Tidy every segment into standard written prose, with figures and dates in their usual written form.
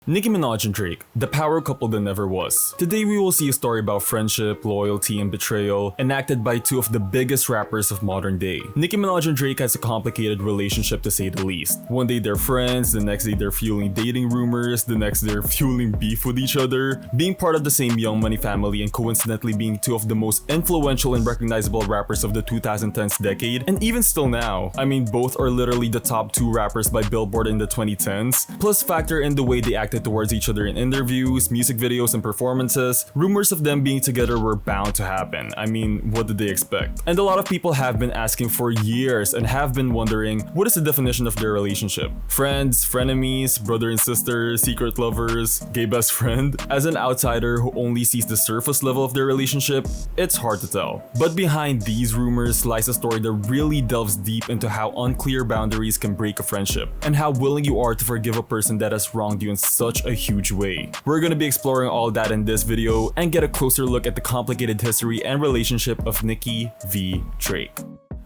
Nicki Minaj and Drake, the power couple that never was. Today we will see a story about friendship, loyalty, and betrayal, enacted by two of the biggest rappers of modern day. Nicki Minaj and Drake has a complicated relationship to say the least. One day they're friends, the next day they're fueling dating rumors, the next they're fueling beef with each other. Being part of the same Young Money family and coincidentally being two of the most influential and recognizable rappers of the 2010s decade, and even still now. I mean, both are literally the top two rappers by Billboard in the 2010s. Plus factor in the way they acted towards each other in interviews, music videos, and performances. Rumors of them being together were bound to happen. I mean, what did they expect? And a lot of people have been asking for years and have been wondering, what is the definition of their relationship? Friends, frenemies, brother and sister, secret lovers, gay best friend? As an outsider who only sees the surface level of their relationship, it's hard to tell. But behind these rumors lies a story that really delves deep into how unclear boundaries can break a friendship, and how willing you are to forgive a person that has wronged you in such a huge way. We're gonna be exploring all that in this video and get a closer look at the complicated history and relationship of Nicki v Drake.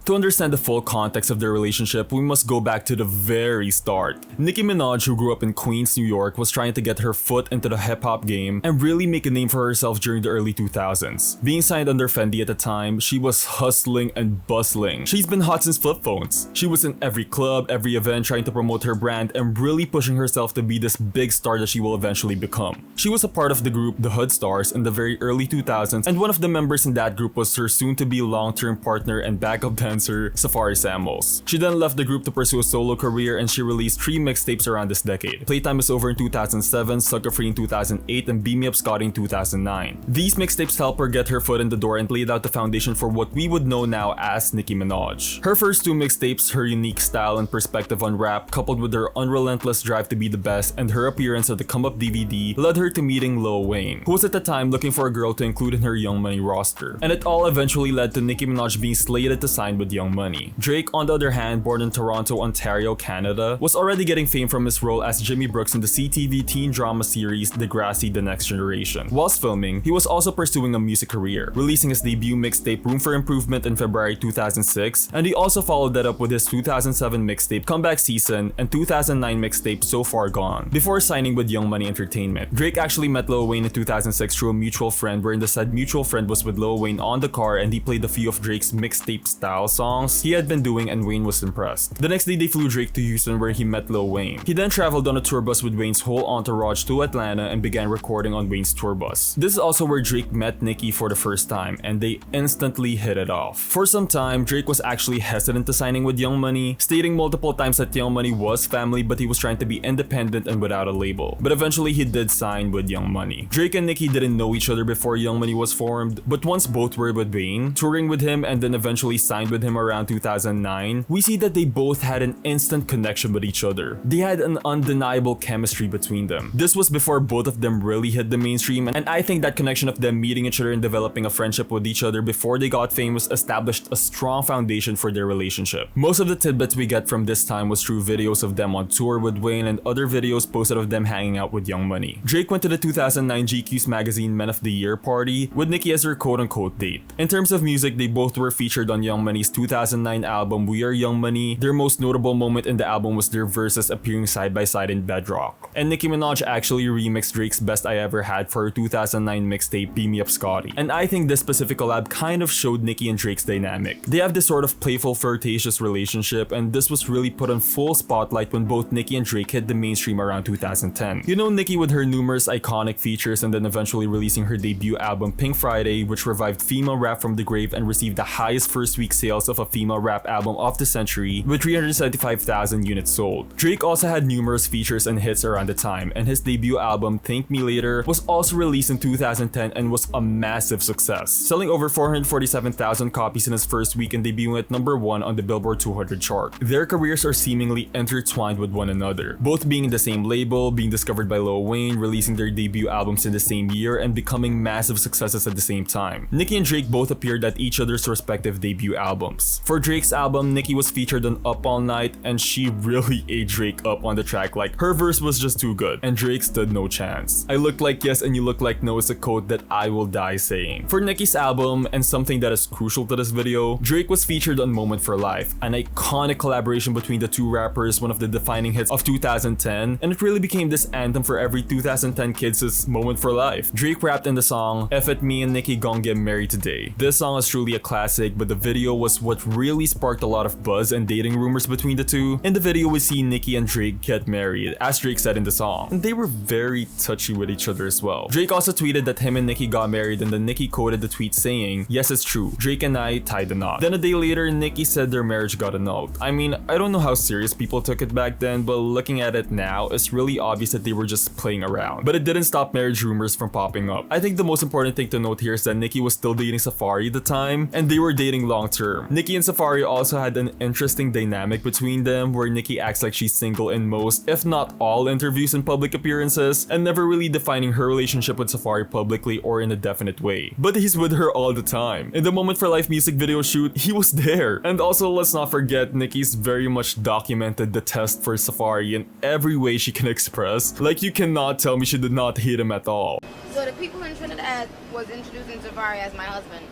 To understand the full context of their relationship, we must go back to the very start. Nicki Minaj, who grew up in Queens, New York, was trying to get her foot into the hip-hop game and really make a name for herself during the early 2000s. Being signed under Fendi at the time, she was hustling and bustling. She's been hot since flip phones. She was in every club, every event trying to promote her brand and really pushing herself to be this big star that she will eventually become. She was a part of the group The Hood Stars in the very early 2000s, and one of the members in that group was her soon-to-be long-term partner and backup dancer Safari Samuels. She then left the group to pursue a solo career and she released 3 mixtapes around this decade. Playtime Is Over in 2007, Sucker Free in 2008, and Beam Me Up Scotty in 2009. These mixtapes helped her get her foot in the door and laid out the foundation for what we would know now as Nicki Minaj. Her first 2 mixtapes, her unique style and perspective on rap, coupled with her unrelentless drive to be the best and her appearance at the Come Up DVD, led her to meeting Lil Wayne, who was at the time looking for a girl to include in her Young Money roster. And it all eventually led to Nicki Minaj being slated to sign with Young Money. Drake, on the other hand, born in Toronto, Ontario, Canada, was already getting fame from his role as Jimmy Brooks in the CTV teen drama series Degrassi: The Next Generation. Whilst filming, he was also pursuing a music career, releasing his debut mixtape Room for Improvement in February 2006, and he also followed that up with his 2007 mixtape Comeback Season and 2009 mixtape So Far Gone. Before signing with Young Money Entertainment, Drake actually met Lil Wayne in 2006 through a mutual friend, wherein the said mutual friend was with Lil Wayne on the car and he played a few of Drake's mixtape style songs he had been doing, and Wayne was impressed. The next day they flew Drake to Houston where he met Lil Wayne. He then traveled on a tour bus with Wayne's whole entourage to Atlanta and began recording on Wayne's tour bus. This is also where Drake met Nicki for the first time and they instantly hit it off. For some time, Drake was actually hesitant to signing with Young Money, stating multiple times that Young Money was family but he was trying to be independent and without a label. But eventually he did sign with Young Money. Drake and Nicki didn't know each other before Young Money was formed, but once both were with Wayne, touring with him and then eventually signed with him around 2009, we see that they both had an instant connection with each other. They had an undeniable chemistry between them. This was before both of them really hit the mainstream, and I think that connection of them meeting each other and developing a friendship with each other before they got famous established a strong foundation for their relationship. Most of the tidbits we get from this time was through videos of them on tour with Wayne and other videos posted of them hanging out with Young Money. Drake went to the 2009 GQ's magazine Men of the Year party with Nicki as her quote-unquote date. In terms of music, they both were featured on Young Money's 2009 album We Are Young Money. Their most notable moment in the album was their verses appearing side by side in Bedrock. And Nicki Minaj actually remixed Drake's Best I Ever Had for her 2009 mixtape Beam Me Up Scotty. And I think this specific collab kind of showed Nicki and Drake's dynamic. They have this sort of playful, flirtatious relationship, and this was really put on full spotlight when both Nicki and Drake hit the mainstream around 2010. You know Nicki with her numerous iconic features and then eventually releasing her debut album Pink Friday, which revived female rap from the grave and received the highest first week sales of a female rap album of the century with 375,000 units sold. Drake also had numerous features and hits around the time, and his debut album Thank Me Later was also released in 2010 and was a massive success, selling over 447,000 copies in his first week and debuting at #1 on the Billboard 200 chart. Their careers are seemingly intertwined with one another, both being in the same label, being discovered by Lil Wayne, releasing their debut albums in the same year, and becoming massive successes at the same time. Nicki and Drake both appeared at each other's respective debut albums. albums. For Drake's album, Nicki was featured on Up All Night, and she really ate Drake up on the track. Like, her verse was just too good, and Drake stood no chance. I look like yes and you look like no is a quote that I will die saying. For Nicki's album, and something that is crucial to this video, Drake was featured on Moment for Life, an iconic collaboration between the two rappers, one of the defining hits of 2010, and it really became this anthem for every 2010 kids' Moment for Life. Drake rapped in the song, "F it, me and Nicki gon' get married today." This song is truly a classic, but the video was what really sparked a lot of buzz and dating rumors between the two. In the video, we see Nicki and Drake get married, as Drake said in the song, and they were very touchy with each other as well. Drake also tweeted that him and Nicki got married, and then Nicki quoted the tweet saying, "Yes, it's true, Drake and I tied the knot." Then a day later, Nicki said their marriage got annulled. I mean, I don't know how serious people took it back then, but looking at it now, it's really obvious that they were just playing around. But it didn't stop marriage rumors from popping up. I think the most important thing to note here is that Nicki was still dating Safari at the time, and they were dating long term. Nicki and Safari also had an interesting dynamic between them, where Nicki acts like she's single in most, if not all, interviews and public appearances, and never really defining her relationship with Safari publicly or in a definite way. But he's with her all the time. In the Moment for Life music video shoot, he was there. And also, let's not forget, Nicki's very much documented the test for Safari in every way she can express. Like, you cannot tell me she did not hate him at all. So the people in Trinidad was introducing Safari as my husband.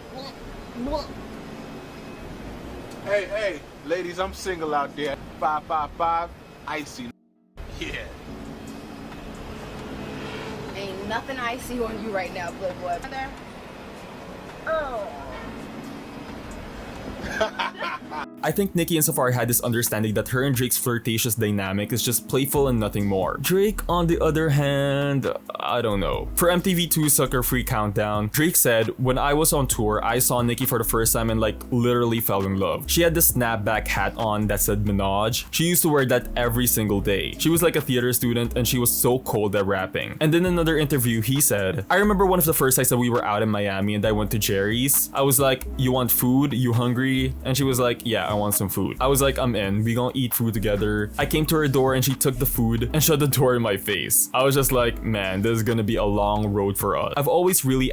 Hey, ladies, I'm single out there. 555, icy. Yeah. Ain't nothing I see on you right now, Billboard. Oh. I think Nicki and Safari had this understanding that her and Drake's flirtatious dynamic is just playful and nothing more. Drake, on the other hand, I don't know. For MTV2's Sucker Free Countdown, Drake said, "When I was on tour, I saw Nicki for the first time and like literally fell in love. She had this snapback hat on that said minaj. She used to wear that every single day. She was like a theater student and she was so cold at rapping." And in another interview, he said, "I remember one of the first nights that we were out in Miami and I went to Jerry's. I was like, 'You want food? You hungry?' And she was like, 'Yeah, I want some food.' I was like, 'I'm in. We gonna eat food together.' I came to her door and she took the food and shut the door in my face. I was just like, man, this is gonna be a long road for us. I've always really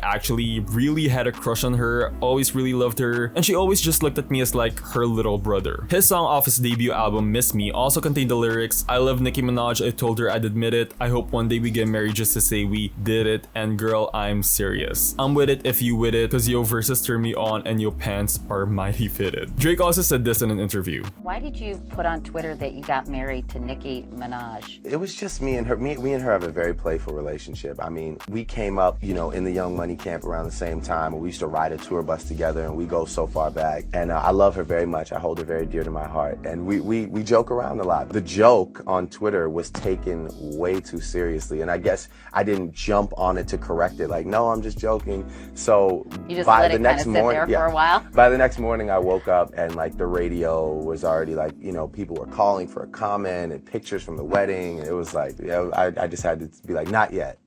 had a crush on her, always really loved her, and she always just looked at me as like her little brother." His song off his debut album, Miss Me, also contained the lyrics, "I love Nicki Minaj, I told her I'd admit it. I hope one day we get married just to say we did it. And girl, I'm serious. I'm with it if you with it, cause your verses turn me on and your pants are mighty fitted." Drake also said this in an interview. Why did you put on Twitter that you got married to Nicki Minaj? It was just me and her. Me and her have a very playful relationship. I mean, we came up, in the Young Money camp around the same time. We used to ride a tour bus together, and we go so far back. And I love her very much. I hold her very dear to my heart. And we joke around a lot. The joke on Twitter was taken way too seriously, and I guess I didn't jump on it to correct it. Like, no, I'm just joking. So you just by let the it next kind of sit morning, there for a while. By the next morning, I woke up and like the radio was already like, people were calling for a comment and pictures from the wedding. And it was like, I just had to be like, not yet.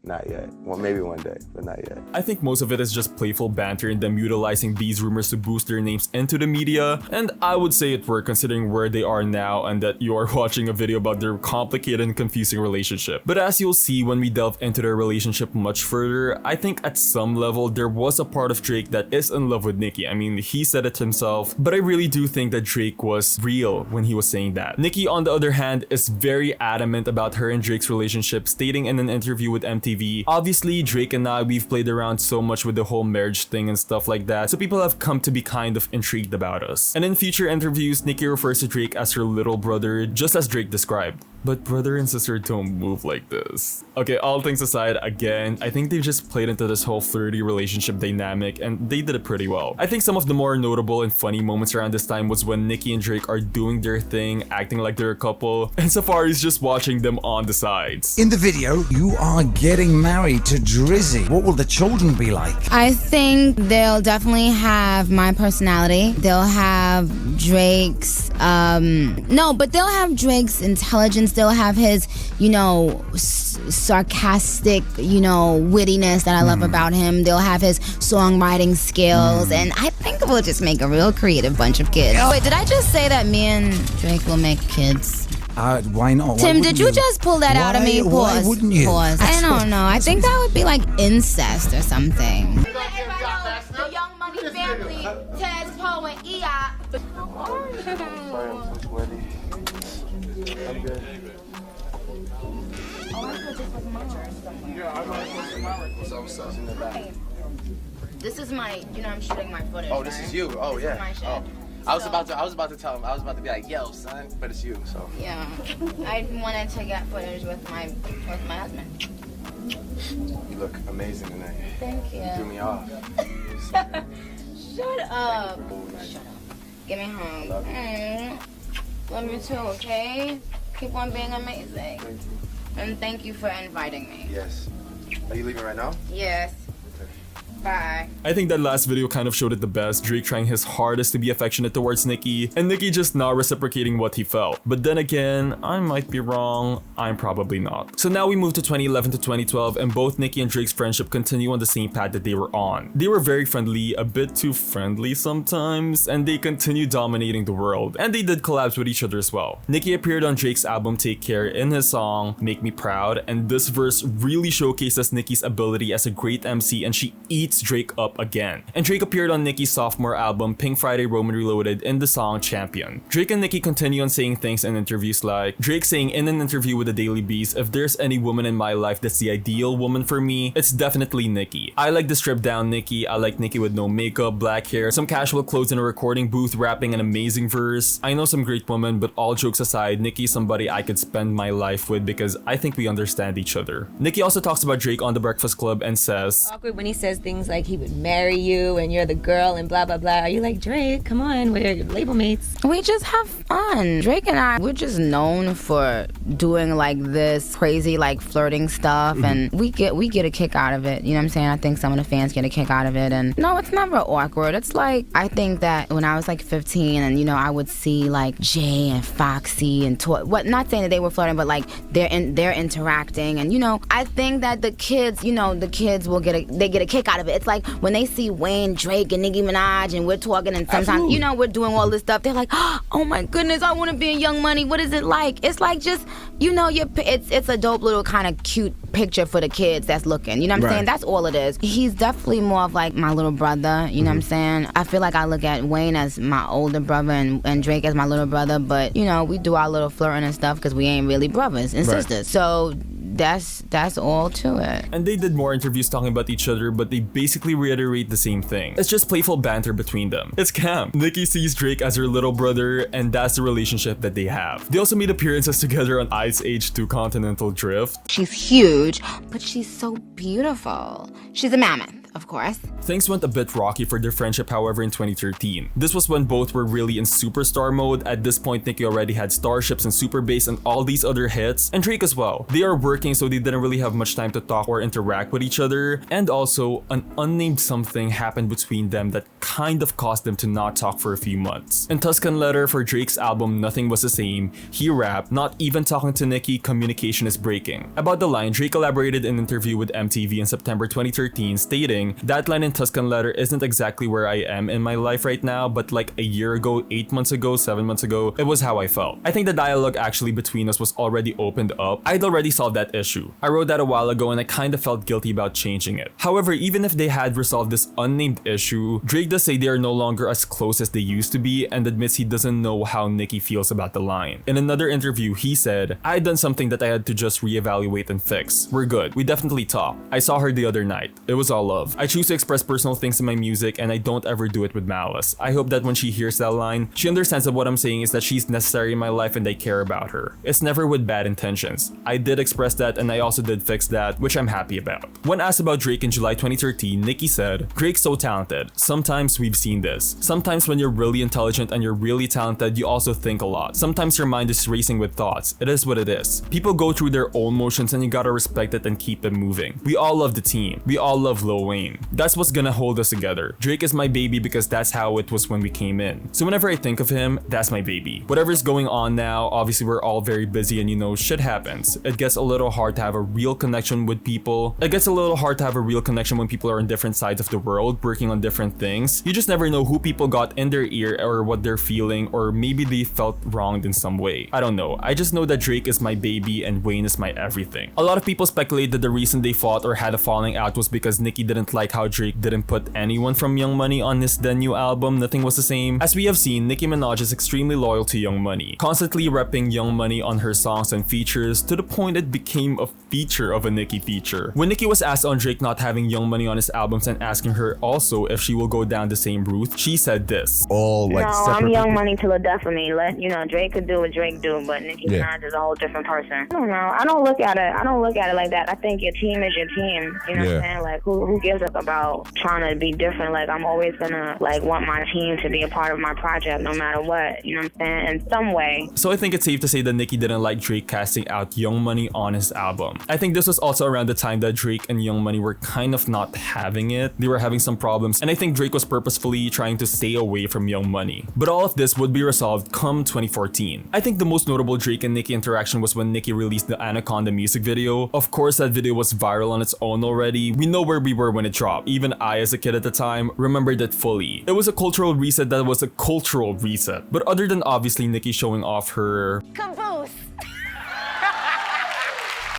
Well, maybe one day, but not yet. I think most of it is just playful banter and them utilizing these rumors to boost their names into the media, and I would say it worked considering where they are now and that you are watching a video about their complicated and confusing relationship. But as you'll see when we delve into their relationship much further, I think at some level there was a part of Drake that is in love with Nicki. I mean, he said it himself, but I really do think that Drake was real when he was saying that. Nicki, on the other hand, is very adamant about her and Drake's relationship, stating in an interview with MTV, "Obviously, Drake and I, we've played around so much with the whole marriage thing and stuff like that, so people have come to be kind of intrigued about us." And in future interviews, Nicki refers to Drake as her little brother, just as Drake described. But brother and sister don't move like this. Okay, all things aside, again, I think they just played into this whole flirty relationship dynamic and they did it pretty well. I think some of the more notable and funny moments around this time was when Nicki and Drake are doing their thing, acting like they're a couple, and Safari's just watching them on the sides. In the video, you are getting married to Drizzy. What will the children be like? I think they'll definitely have my personality. They'll have Drake's, they'll have Drake's intelligence. They'll have his, sarcastic, wittiness that I love about him. They'll have his songwriting skills, and I think we'll just make a real creative bunch of kids. Wait, did I just say that me and Drake will make kids? Why not? Tim, did you just pull that out of me? Pause. Why wouldn't you? Pause. I don't know. I think that would be like incest or something. The Young Money family, Taz, Poe, and EI. Sorry, I'm so sweaty. I'm good. What's in the back? This is my, I'm shooting my footage. Oh, this right? is you. Oh, This yeah. is my shit. Oh. I was about to tell him. I was about to be like, "Yo, son," but it's you. So. Yeah, I wanted to get footage with my husband. You look amazing tonight. Thank You threw you. me off. Shut up. Thank you for moving night. Give me a hug. Love you. Love you too, okay? Keep on being amazing. Thank you. And thank you for inviting me. Yes. Are you leaving right now? Yes. Bye. I think that last video kind of showed it the best, Drake trying his hardest to be affectionate towards Nicki, and Nicki just not reciprocating what he felt. But then again, I might be wrong, I'm probably not. So now we move to 2011 to 2012, and both Nicki and Drake's friendship continue on the same path that they were on. They were very friendly, a bit too friendly sometimes, and they continue dominating the world, and they did collabs with each other as well. Nicki appeared on Drake's album Take Care in his song Make Me Proud, and this verse really showcases Nicki's ability as a great MC, and she eats Drake up again. And Drake appeared on Nicki's sophomore album Pink Friday Roman Reloaded in the song Champion. Drake and Nicki continue on saying things in interviews like Drake saying in an interview with the Daily Beast, "If there's any woman in my life that's the ideal woman for me, it's definitely Nicki. I like the stripped down Nicki. I like Nicki with no makeup, black hair, some casual clothes in a recording booth rapping an amazing verse. I know some great women, but all jokes aside, Nicki's somebody I could spend my life with because I think we understand each other." Nicki also talks about Drake on The Breakfast Club and says, Awkward when he says things like he would marry you and you're the girl and blah blah blah. Are you like, Drake, come on, we're your label mates? We just have fun. Drake and I, we're just known for doing like this crazy like flirting stuff, and we get a kick out of it. You know what I'm saying? I think some of the fans get a kick out of it, and no, it's never awkward. It's like, I think that when I was like 15 and I would see like Jay and Foxy and not saying that they were flirting, but like they're interacting, and I think that the kids, the kids will get a kick out of it. It's like when they see Wayne, Drake, and Nicki Minaj, and we're talking, and sometimes, we're doing all this stuff, they're like, oh my goodness, I want to be in Young Money. What is it like? It's like just, it's a dope little kind of cute picture for the kids that's looking. You know what I'm saying? That's all it is. He's definitely more of like my little brother. You know what I'm saying? I feel like I look at Wayne as my older brother and Drake as my little brother, but, we do our little flirting and stuff because we ain't really brothers and sisters. So that's all to it. and they did more interviews talking about each other, but they basically reiterate the same thing. It's just playful banter between them. It's camp. Nicki sees Drake as her little brother, and that's the relationship that they have. They also made appearances together on Ice Age 2 Continental Drift. She's huge, but she's so beautiful. She's a mammoth, of course. Things went a bit rocky for their friendship, however, in 2013. This was when both were really in superstar mode. At this point, Nicki already had Starships and Super Bass and all these other hits, and Drake as well. They are working, so they didn't really have much time to talk or interact with each other, and also, an unnamed something happened between them that kind of caused them to not talk for a few months. In Tuscan Letter for Drake's album Nothing Was the Same, he rapped, "Not even talking to Nicki, communication is breaking." About the line, Drake elaborated in an interview with MTV in September 2013, stating, "That line in Tuscan Letter isn't exactly where I am in my life right now, but like a year ago, 8 months ago, 7 months ago, it was how I felt." I think the dialogue actually between us was already opened up. I'd already solved that issue. I wrote that a while ago and I kind of felt guilty about changing it. However, even if they had resolved this unnamed issue, Drake does say they are no longer as close as they used to be and admits he doesn't know how Nicki feels about the line. In another interview, he said, "I had done something that I had to just reevaluate and fix. We're good. We definitely talk. I saw her the other night. It was all love. I choose to express personal things in my music and I don't ever do it with malice. I hope that when she hears that line, she understands that what I'm saying is that she's necessary in my life and I care about her. It's never with bad intentions. I did express that and I also did fix that, which I'm happy about." When asked about Drake in July 2013, Nicki said, "Drake's so talented. Sometimes we've seen this. Sometimes when you're really intelligent and you're really talented, you also think a lot. Sometimes your mind is racing with thoughts. It is what it is. People go through their own motions and you gotta respect it and keep them moving. We all love the team. We all love Lil Wayne. That's what's gonna hold us together. Drake is my baby because that's how it was when we came in. So whenever I think of him, that's my baby. Whatever's going on now, obviously we're all very busy and shit happens. It gets a little hard to have a real connection with people. It gets a little hard to have a real connection when people are on different sides of the world, working on different things. You just never know who people got in their ear or what they're feeling, or maybe they felt wronged in some way. I don't know. I just know that Drake is my baby and Wayne is my everything." A lot of people speculate that the reason they fought or had a falling out was because Nicki didn't didn't like how Drake didn't put anyone from Young Money on his then new album, Nothing Was the Same. As we have seen, Nicki Minaj is extremely loyal to Young Money, constantly repping Young Money on her songs and features to the point it became a feature of a Nicki feature. When Nicki was asked on Drake not having Young Money on his albums and asking her also if she will go down the same route, she said this. All like no, separate I'm Young people. Money to the death of me. Drake could do what Drake do, but Nicki Minaj is a whole different person. I don't know. I don't look at it like that. I think your team is your team. You know what I'm saying? Like who gives up about trying to be different? Like I'm always gonna want my team to be a part of my project no matter what. You know what I'm saying? In some way. So I think it's safe to say that Nicki didn't like Drake casting out Young Money on his album. I think this was also around the time that Drake and Young Money were kind of not having it. They were having some problems, and I think Drake was purposefully trying to stay away from Young Money. But all of this would be resolved come 2014. I think the most notable Drake and Nicki interaction was when Nicki released the Anaconda music video. Of course, that video was viral on its own already. We know where we were when it dropped. Even I, as a kid at the time, remembered it fully. It was a cultural reset that was a cultural reset. But other than obviously Nicki showing off her Caboose.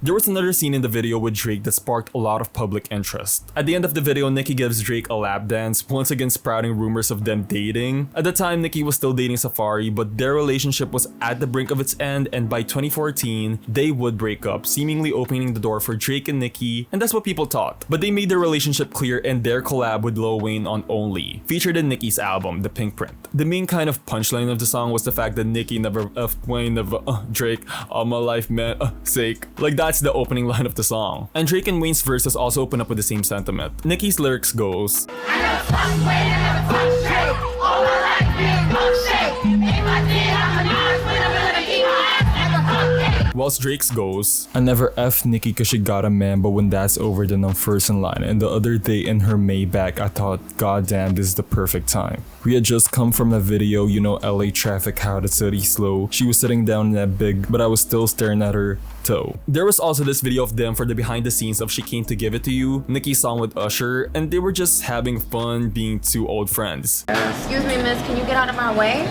there was another scene in the video with Drake that sparked a lot of public interest. At the end of the video, Nicki gives Drake a lap dance, once again sprouting rumors of them dating. At the time, Nicki was still dating Safari, but their relationship was at the brink of its end, and by 2014, they would break up, seemingly opening the door for Drake and Nicki, and that's what people thought. But they made their relationship clear in their collab with Lil Wayne on Only, featured in Nicki's album, The Pink Print. The main kind of punchline of the song was the fact that Nicki never Wayne, never Drake, all my life man, sake. Like that's the opening line of the song. And Drake and Wayne's verses also open up with the same sentiment. Nicki's lyrics goes, whilst Drake's goes, I never F Nicki cause she got a man, but when that's over then I'm first in line. And the other day in her Maybach, I thought, goddamn, this is the perfect time. We had just come from a video, you know, LA traffic, how the city slow. She was sitting down in that big, but I was still staring at her toe. There was also this video of them for the behind the scenes of She Came to Give It to You, Nicki's song with Usher, and they were just having fun being two old friends. Excuse me, miss, can you get out of my way?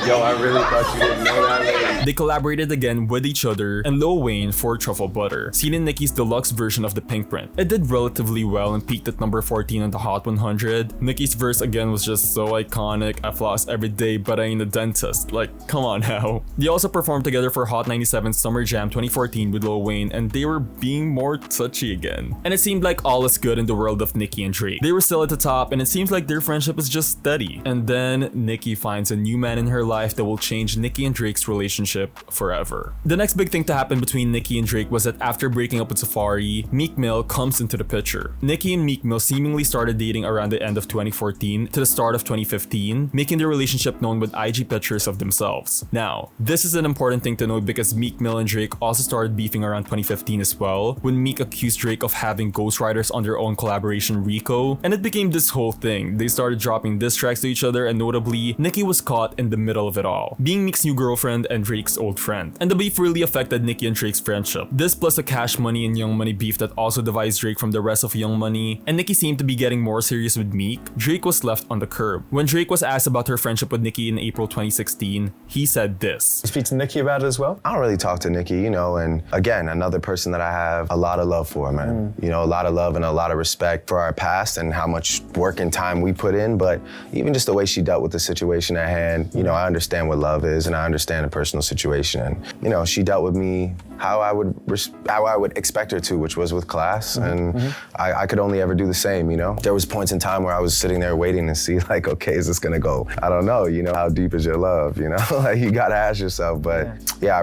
Yo, I really thought you didn't know that lady. They collaborated again with each other and Lil Wayne for Truffle Butter, seen in Nicki's deluxe version of The Pink Print. It did relatively well and peaked at number 14 on the Hot 100. Nicki's verse again was just so iconic. I floss every day, but I ain't a dentist. Like, come on now. They also performed together for Hot 97's Summer Jam 2014 with Lil Wayne, and they were being more touchy again. And it seemed like all is good in the world of Nicki and Drake. They were still at the top, and it seems like their friendship is just steady. And then Nicki finds a new man in her life that will change Nicki and Drake's relationship forever. The next big thing to happen between Nicki and Drake was that after breaking up with Safari, Meek Mill comes into the picture. Nicki and Meek Mill seemingly started dating around the end of 2014 to the start of 2015, making their relationship known with IG pictures of themselves. Now, this is an important thing to note because Meek Mill and Drake also started beefing around 2015 as well, when Meek accused Drake of having ghostwriters on their own collaboration Rico, and it became this whole thing. They started dropping diss tracks to each other, and notably, Nicki was caught in the middle of it all, being Meek's new girlfriend and Drake's old friend. And the beef really affected Nicki and Drake's friendship. This plus a Cash Money and Young Money beef that also divides Drake from the rest of Young Money, and Nicki seemed to be getting more serious with Meek. Drake was left on the curb. When Drake was asked about her friendship with Nicki in April 2016, he said this. You speak to Nicki about it as well? I don't really talk to Nicki, you know, and again, another person that I have a lot of love for, man. You know, a lot of love and a lot of respect for our past and how much work and time we put in, but even just the way she dealt with the situation at hand, you know, I understand what love is and I understand the personal situation. And, you know, she dealt with me how I would expect her to, which was with class, and I could only ever do the same, you know? There was points in time where I was sitting there waiting to see, like, okay, is this gonna go? I don't know, you know, how deep is your love, you know? Like, you gotta ask yourself, but yeah,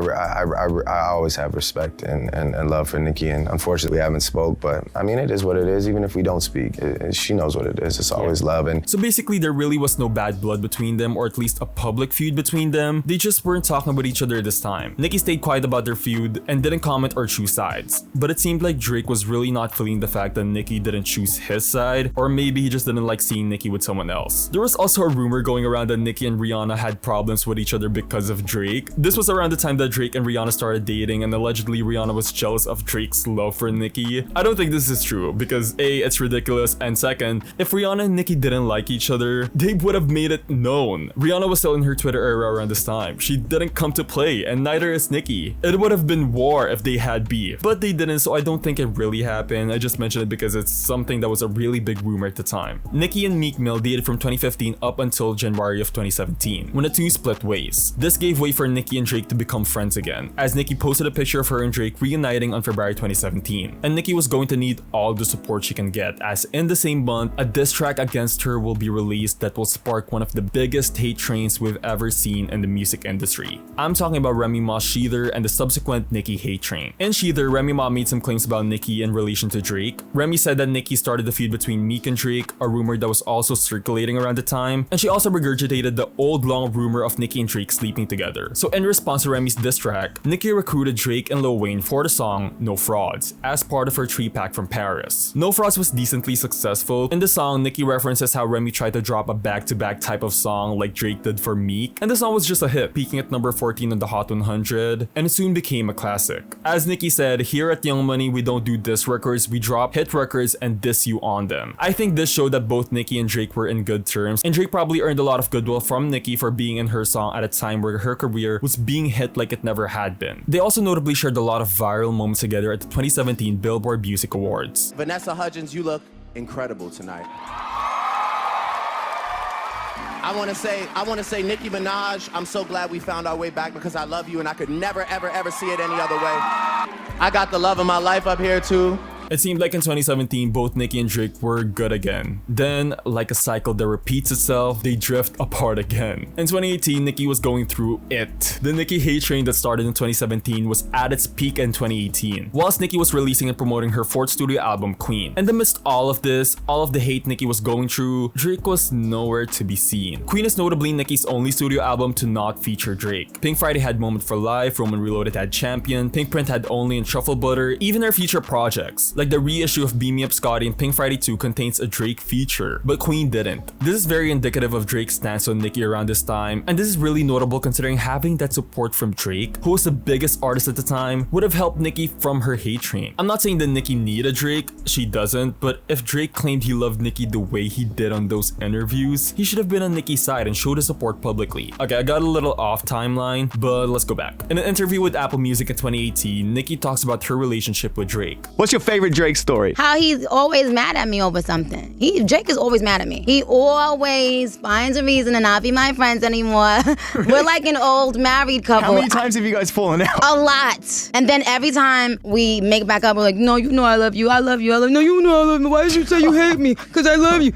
I always have respect and love for Nicki, and unfortunately we haven't spoke, but I mean, it is what it is, even if we don't speak, she knows what it is, it's always love. And so basically there really was no bad blood between them, or at least a public feud between them. They just weren't talking about each other this time. Nicki stayed quiet about their feud and didn't comment or choose sides. But it seemed like Drake was really not feeling the fact that Nicki didn't choose his side, or maybe he just didn't like seeing Nicki with someone else. There was also a rumor going around that Nicki and Rihanna had problems with each other because of Drake. This was around the time that Drake and Rihanna started dating, and allegedly Rihanna was jealous of Drake's love for Nicki. I don't think this is true because A, it's ridiculous, and second, if Rihanna and Nicki didn't like each other, they would have made it known. Rihanna was still in her Twitter era around this time. She didn't come to play, and neither is Nicki. It would have been war if they had beef, but they didn't, so I don't think it really happened. I just mentioned it because it's something that was a really big rumor at the time. Nicki and Meek Mill dated from 2015 up until January of 2017, when the two split ways. This gave way for Nicki and Drake to become friends again, as Nicki posted a picture of her and Drake reuniting on February 2017. And Nicki was going to need all the support she can get, as in the same month, a diss track against her will be released that will spark one of the biggest hate trains we've ever seen in the music industry. I'm talking about Remy Ma's Sheether and the subsequent Nicki hate train. In Sheether, Remy Ma made some claims about Nicki in relation to Drake. Remy said that Nicki started the feud between Meek and Drake, a rumor that was also circulating around the time, and she also regurgitated the old long rumor of Nicki and Drake sleeping together. So in response to Remy's diss track, Nicki recruited Drake and Lil Wayne for the song No Frauds as part of her 3-pack from Paris. No Frauds was decently successful. In the song, Nicki references how Remy tried to drop a back-to-back type of song like Drake did for Meek, and the song was just a hit, peaking at number 14 on the Hot 100, and it soon became a classic. As Nicki said, here at Young Money, we don't do diss records, we drop hit records and diss you on them. I think this showed that both Nicki and Drake were in good terms, and Drake probably earned a lot of goodwill from Nicki for being in her song at a time where her career was being hit like it never had been. They also notably shared a lot of viral moments together at the 2017 Billboard Music Awards. Vanessa Hudgens, you look incredible tonight. I want to say Nicki Minaj, I'm so glad we found our way back because I love you and I could never ever ever see it any other way. I got the love of my life up here too. It seemed like in 2017, both Nicki and Drake were good again. Then, like a cycle that repeats itself, they drift apart again. In 2018, Nicki was going through it. The Nicki hate train that started in 2017 was at its peak in 2018, whilst Nicki was releasing and promoting her 4th studio album, Queen. And amidst all of this, all of the hate Nicki was going through, Drake was nowhere to be seen. Queen is notably Nicki's only studio album to not feature Drake. Pink Friday had Moment for Life, Roman Reloaded had Champion, Pink Print had Only and Truffle Butter, even her future projects, like the reissue of Beam Me Up Scotty and Pink Friday 2 contains a Drake feature, but Queen didn't. This is very indicative of Drake's stance on Nicki around this time, and this is really notable considering having that support from Drake, who was the biggest artist at the time, would have helped Nicki from her hate train. I'm not saying that Nicki needed Drake, she doesn't, but if Drake claimed he loved Nicki the way he did on those interviews, he should have been on Nicki's side and showed his support publicly. Okay, I got a little off timeline, but let's go back. In an interview with Apple Music in 2018, Nicki talks about her relationship with Drake. What's your favorite Drake story? How he's always mad at me over something. Drake is always mad at me. He always finds a reason to not be my friends anymore. We're like an old married couple. How many times have you guys fallen out? A lot. And then every time we make back up, we're like, no, you know I love you. I love you. I love you. No, you know I love you. Why did you say you hate me? Because I love you.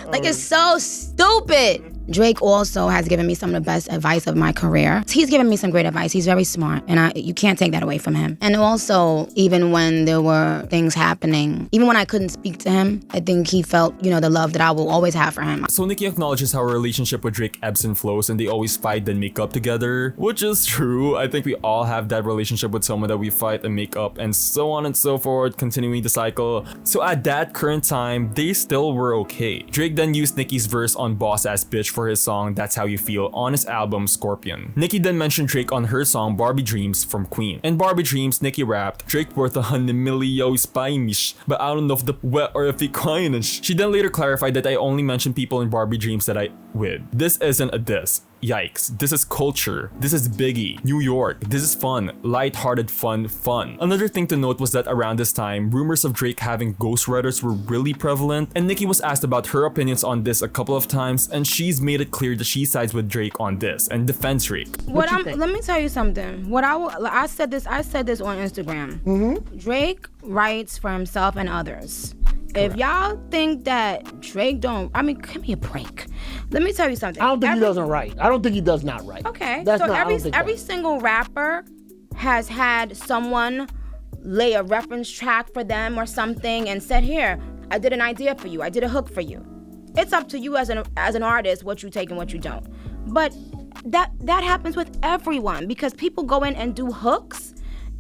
Like, it's so stupid. Drake also has given me some of the best advice of my career. He's given me some great advice. He's very smart, and you can't take that away from him. And also, even when there were things happening, even when I couldn't speak to him, I think he felt, the love that I will always have for him. So Nicki acknowledges how her relationship with Drake ebbs and flows, and they always fight then make up together, which is true. I think we all have that relationship with someone that we fight and make up, and so on and so forth, continuing the cycle. So at that current time, they still were okay. Drake then used Nicki's verse on Boss Ass Bitch for his song That's How You Feel on his album Scorpion. Nicki then mentioned Drake on her song Barbie Dreams from Queen. In Barbie Dreams, Nicki rapped, Drake worth $100 million is spy-mish, but I don't know if the wet or if he crying. She then later clarified that I only mentioned people in Barbie Dreams that I with. This isn't a diss. Yikes, this is culture. This is Biggie, New York. This is fun, light-hearted fun. Another thing to note was that around this time, rumors of Drake having ghostwriters were really prevalent, and Nicki was asked about her opinions on this a couple of times, and she's made it clear that she sides with Drake on this and defends Drake. Let me tell you something. I said this on Instagram. Mm-hmm. Drake writes for himself and others. If y'all think that Drake give me a break. Let me tell you something. I don't think he doesn't write. I don't think he does not write. Okay. Every single rapper has had someone lay a reference track for them or something and said, here, I did an idea for you. I did a hook for you. It's up to you as an artist what you take and what you don't. But that happens with everyone because people go in and do hooks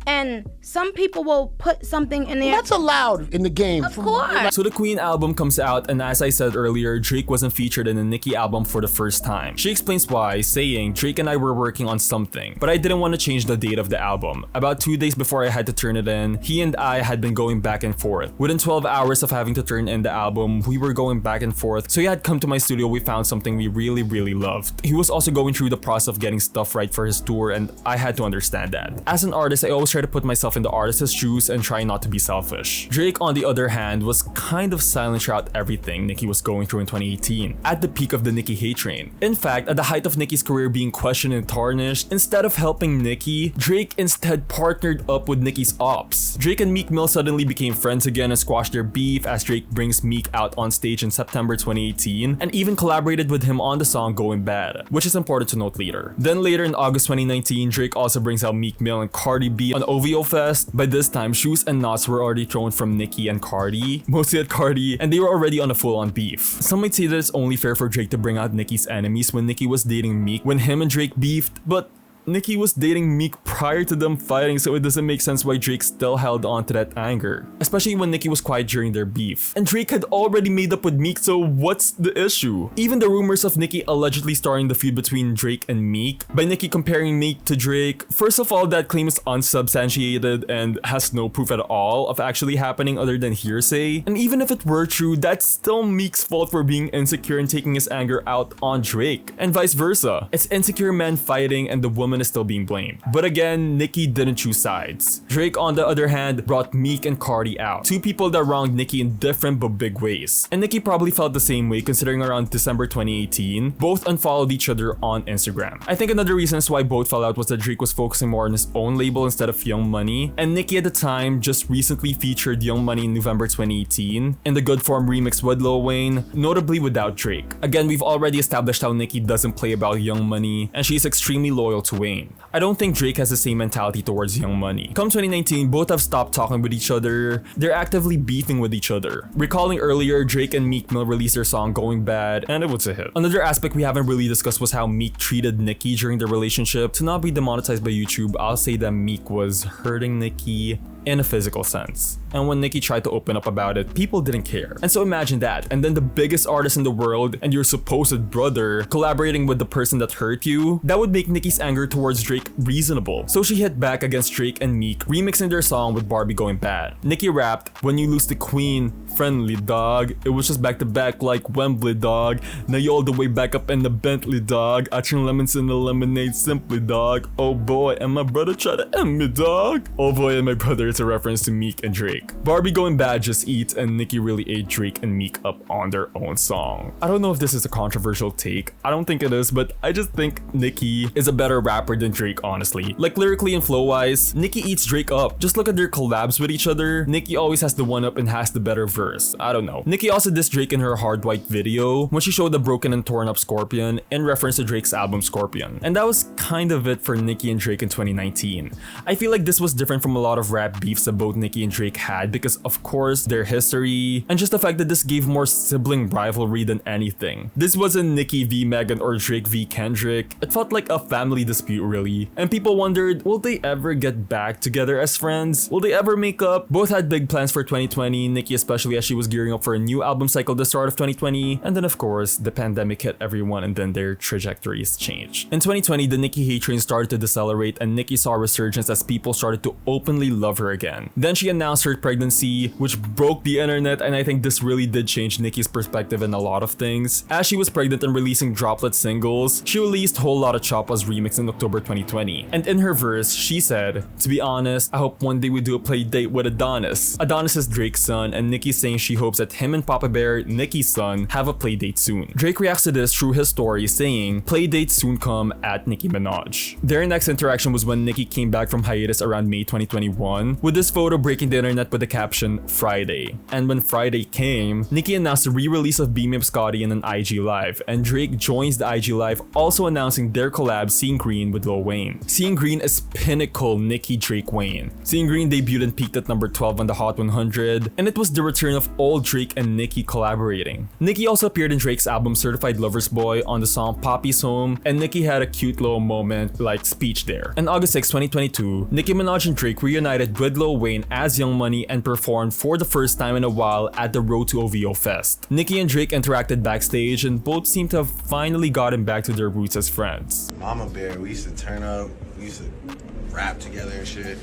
And some people will put something in there. That's allowed in the game. Of course. So the Queen album comes out, and as I said earlier, Drake wasn't featured in the Nicki album for the first time. She explains why, saying, Drake and I were working on something, but I didn't want to change the date of the album. About 2 days before I had to turn it in, he and I had been going back and forth. Within 12 hours of having to turn in the album, we were going back and forth, so he had come to my studio. We found something we really loved. He was also going through the process of getting stuff right for his tour, and I had to understand that. As an artist, I always try to put myself in the artist's shoes and try not to be selfish. Drake, on the other hand, was kind of silent throughout everything Nicki was going through in 2018, at the peak of the Nicki hate train. In fact, at the height of Nicki's career being questioned and tarnished, instead of helping Nicki, Drake instead partnered up with Nicki's ops. Drake and Meek Mill suddenly became friends again and squashed their beef as Drake brings Meek out on stage in September 2018 and even collaborated with him on the song Going Bad, which is important to note later. Then later in August 2019, Drake also brings out Meek Mill and Cardi B on OVO Fest. By this time, shoes and knots were already thrown from Nicki and Cardi, mostly at Cardi, and they were already on a full-on beef. Some might say that it's only fair for Drake to bring out Nicki's enemies when Nicki was dating Meek when him and Drake beefed, but Nicki was dating Meek prior to them fighting, so it doesn't make sense why Drake still held on to that anger, especially when Nicki was quiet during their beef. And Drake had already made up with Meek, so what's the issue? Even the rumors of Nicki allegedly starting the feud between Drake and Meek by Nicki comparing Meek to Drake, first of all, that claim is unsubstantiated and has no proof at all of actually happening other than hearsay. And even if it were true, that's still Meek's fault for being insecure and taking his anger out on Drake, and vice versa. It's insecure men fighting and the woman is still being blamed. But again, Nicki didn't choose sides. Drake, on the other hand, brought Meek and Cardi out, two people that wronged Nicki in different but big ways. And Nicki probably felt the same way, considering around December 2018, both unfollowed each other on Instagram. I think another reason why both fell out was that Drake was focusing more on his own label instead of Young Money, and Nicki at the time just recently featured Young Money in November 2018 in the Good Form remix with Lil Wayne, notably without Drake. Again, we've already established how Nicki doesn't play about Young Money, and she's extremely loyal to Wayne. I don't think Drake has the same mentality towards Young Money. Come 2019, both have stopped talking with each other. They're actively beefing with each other. Recalling earlier, Drake and Meek Mill released their song Going Bad, and it was a hit. Another aspect we haven't really discussed was how Meek treated Nicki during their relationship. To not be demonetized by YouTube, I'll say that Meek was hurting Nicki in a physical sense. And when Nicki tried to open up about it, people didn't care. And so imagine that, and then the biggest artist in the world and your supposed brother collaborating with the person that hurt you, that would make Nicki's anger towards Drake reasonable. So she hit back against Drake and Meek, remixing their song with Barbie Going Bad. Nicki rapped, "When you lose the queen, friendly dog, it was just back to back like Wembley dog, now you all the way back up in the Bentley dog, I turn lemons into lemonade simply dog, oh boy and my brother try to end me dog." Oh boy and my brother is a reference to Meek and Drake. Barbie Going Bad just eats, and Nicki really ate Drake and Meek up on their own song. I don't know if this is a controversial take, I don't think it is, but I just think Nicki is a better rapper than Drake, honestly. Like lyrically and flow wise, Nicki eats Drake up. Just look at their collabs with each other, Nicki always has the one up and has the better verse. I don't know. Nicki also dissed Drake in her Hard White video when she showed the broken and torn up Scorpion in reference to Drake's album Scorpion. And that was kind of it for Nicki and Drake in 2019. I feel like this was different from a lot of rap beefs that both Nicki and Drake had because of course their history and just the fact that this gave more sibling rivalry than anything. This wasn't Nicki v Megan or Drake v Kendrick. It felt like a family dispute really. And people wondered, will they ever get back together as friends? Will they ever make up? Both had big plans for 2020, Nicki especially as she was gearing up for a new album cycle at the start of 2020, and then of course the pandemic hit everyone and then their trajectories changed. In 2020, the Nicki hate train started to decelerate and Nicki saw a resurgence as people started to openly love her again. Then she announced her pregnancy, which broke the internet, and I think this really did change Nicki's perspective in a lot of things. As she was pregnant and releasing droplet singles, she released Whole Lotta Choppa's remix in October 2020. And in her verse, she said, "To be honest, I hope one day we do a play date with Adonis." Adonis is Drake's son, and Nicki saying she hopes that him and Papa Bear, Nicki's son, have a play date soon. Drake reacts to this through his story saying, "Play dates soon come at Nicki Minaj." Their next interaction was when Nicki came back from hiatus around May 2021, with this photo breaking the internet with the caption, "Friday." And when Friday came, Nicki announced the re-release of Beam Up Scotty in an IG Live, and Drake joins the IG Live also announcing their collab Scene Green 2017 with Lil Wayne. Seeing Green is pinnacle Nicki Drake Wayne. Seeing Green debuted and peaked at number 12 on the Hot 100, and it was the return of all Drake and Nicki collaborating. Nicki also appeared in Drake's album Certified Lover's Boy on the song Poppy's Home, and Nicki had a cute little moment like speech there. On August 6, 2022, Nicki Minaj and Drake reunited with Lil Wayne as Young Money and performed for the first time in a while at the Road to OVO Fest. Nicki and Drake interacted backstage and both seemed to have finally gotten back to their roots as friends. Mama Bear, we used to turn up, we used to rap together and shit.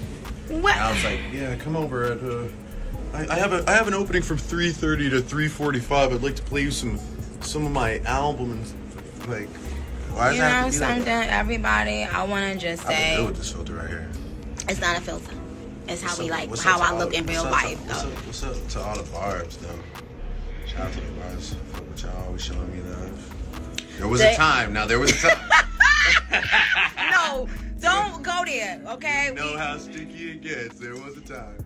What? And I was like, yeah, come over at I have an opening from 3:30 to 3:45. I'd like to play you some of my albums. Like, why does You it have know to be something, like that? everybody, I want to just I've been say, good with this filter right here. it's not a filter. It's how we like, What's how up to I look all- in real what's up to- life. What's up to all the barbs, though? Shout out to the barbs. Fuck with y'all always showing me love. There was a time. Now there was a time. No, don't go there, okay? You know how sticky it gets. There was a time.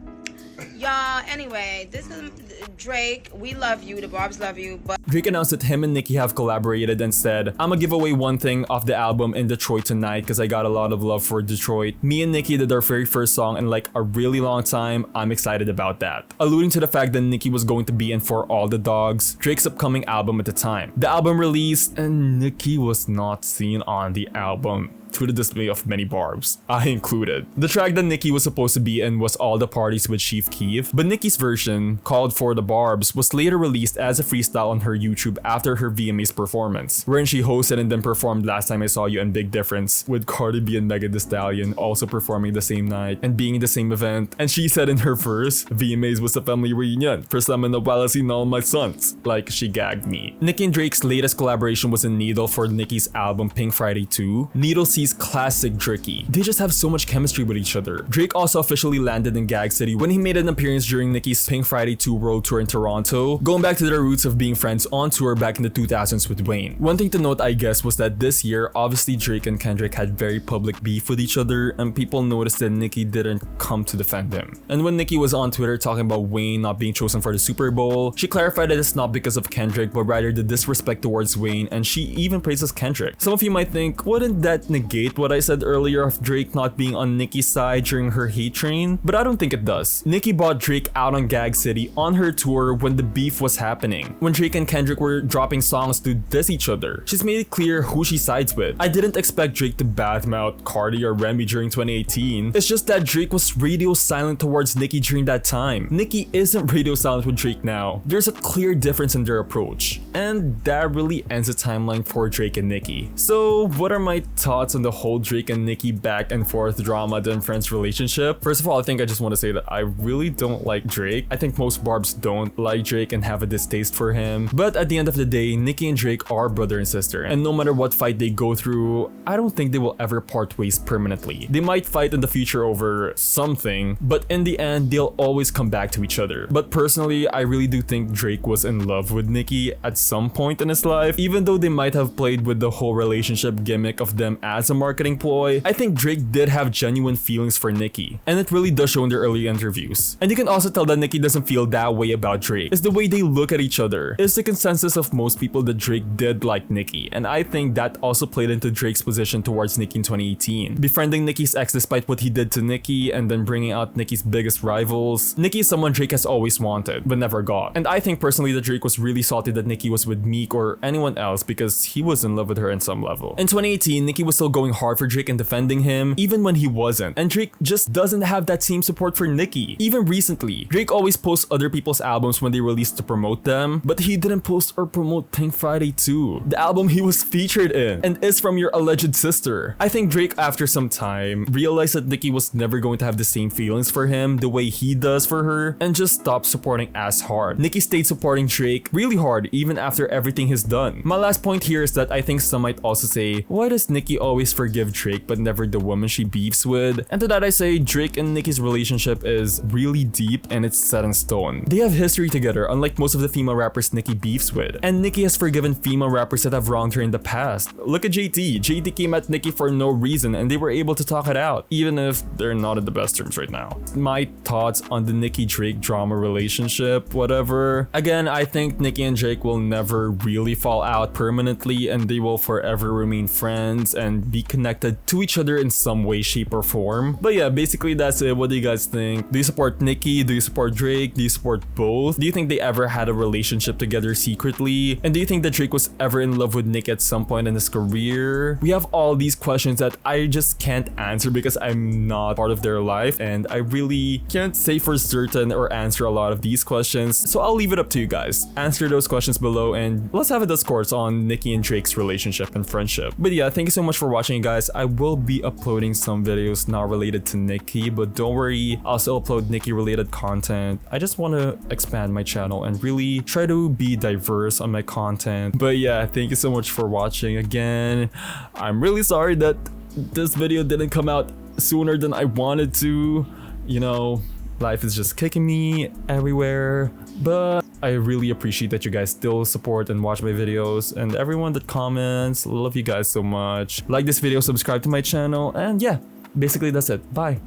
Y'all, anyway, this is Drake. We love you. The Barbs love you. But Drake announced that him and Nicki have collaborated and said, "I'ma give away one thing off the album in Detroit tonight because I got a lot of love for Detroit. Me and Nicki did our very first song in like a really long time. I'm excited about that." Alluding to the fact that Nicki was going to be in For All the Dogs, Drake's upcoming album at the time. The album released and Nicki was not seen on the album, to the dismay of many Barbs, I included. The track that Nicki was supposed to be in was All the Parties with Chief Keef, but Nicki's version, called For the Barbs, was later released as a freestyle on her YouTube after her VMAs performance, wherein she hosted and then performed Last Time I Saw You and Big Difference, with Cardi B and Megan Thee Stallion also performing the same night and being in the same event. And she said in her verse, VMAs was a family reunion. First time in a while I seen all my sons. Like, she gagged me. Nicki and Drake's latest collaboration was in Needle for Nicki's album Pink Friday 2. Needle sees classic Dricky. They just have so much chemistry with each other. Drake also officially landed in Gag City when he made an appearance during Nicki's Pink Friday 2 World Tour in Toronto, going back to their roots of being friends on tour back in the 2000s with Wayne. One thing to note, I guess, was that this year, obviously Drake and Kendrick had very public beef with each other, and people noticed that Nicki didn't come to defend him. And when Nicki was on Twitter talking about Wayne not being chosen for the Super Bowl, she clarified that it's not because of Kendrick, but rather the disrespect towards Wayne, and she even praises Kendrick. Some of you might think, wouldn't that negate what I said earlier of Drake not being on Nicki's side during her hate train? But I don't think it does. Nicki bought Drake out on Gag City on her tour when the beef was happening, when Drake and Kendrick were dropping songs to diss each other. She's made it clear who she sides with. I didn't expect Drake to badmouth Cardi or Remy during 2018. It's just that Drake was radio silent towards Nicki during that time. Nicki isn't radio silent with Drake now. There's a clear difference in their approach, and that really ends the timeline for Drake and Nicki. So what are my thoughts on the whole Drake and Nicki back and forth drama than friends relationship? First of all, I think I just want to say that I really don't like Drake. I think most Barbs don't like Drake and have a distaste for him. But at the end of the day, Nicki and Drake are brother and sister, and no matter what fight they go through, I don't think they will ever part ways permanently. They might fight in the future over something, but in the end, they'll always come back to each other. But personally, I really do think Drake was in love with Nicki at some point in his life, even though they might have played with the whole relationship gimmick of them as a marketing ploy. I think Drake did have genuine feelings for Nicki, and it really does show in their early interviews. And you can also tell that Nicki doesn't feel that way about Drake. It's the way they look at each other. It's the consensus of most people that Drake did like Nicki, and I think that also played into Drake's position towards Nicki in 2018. Befriending Nicki's ex despite what he did to Nicki, and then bringing out Nicki's biggest rivals. Nicki is someone Drake has always wanted, but never got. And I think personally that Drake was really salty that Nicki was with Meek or anyone else because he was in love with her in some level. In 2018, Nicki was still going hard for Drake and defending him, even when he wasn't. And Drake just doesn't have that same support for Nicki. Even recently, Drake always posts other people's albums when they release to promote them, but he didn't post or promote Pink Friday 2, the album he was featured in, and is from your alleged sister. I think Drake, after some time, realized that Nicki was never going to have the same feelings for him the way he does for her, and just stopped supporting as hard. Nicki stayed supporting Drake really hard even after everything he's done. My last point here is that I think some might also say, why does Nicki always forgive Drake but never the woman she beefs with? And to that I say, Drake and Nicki's relationship is really deep and it's set in stone. They have history together, unlike most of the female rappers Nicki beefs with. And Nicki has forgiven female rappers that have wronged her in the past. Look at JT. JT came at Nicki for no reason and they were able to talk it out, even if they're not in the best terms right now. My thoughts on the Nicki-Drake drama relationship, whatever. Again, I think Nicki and Drake will never really fall out permanently and they will forever remain friends and be connected to each other in some way, shape, or form. But yeah, basically that's it. What do you guys think? Do you support Nicki? Do you support Drake? Do you support both? Do you think they ever had a relationship together secretly? And do you think that Drake was ever in love with Nicki at some point in his career? We have all these questions that I just can't answer because I'm not part of their life, and I really can't say for certain or answer a lot of these questions. So I'll leave it up to you guys. Answer those questions below and let's have a discourse on Nicki and Drake's relationship and friendship. But yeah, thank you so much for watching, guys. I will be uploading some videos not related to Nicki, but don't worry, I'll still upload Nicki related content. I just want to expand my channel and really try to be diverse on my content. But yeah, thank you so much for watching again. I'm really sorry that this video didn't come out sooner than I wanted to. You know, life is just kicking me everywhere, but I really appreciate that you guys still support and watch my videos, and everyone that comments. Love you guys so much. Like this video, subscribe to my channel, and yeah, basically that's it. Bye.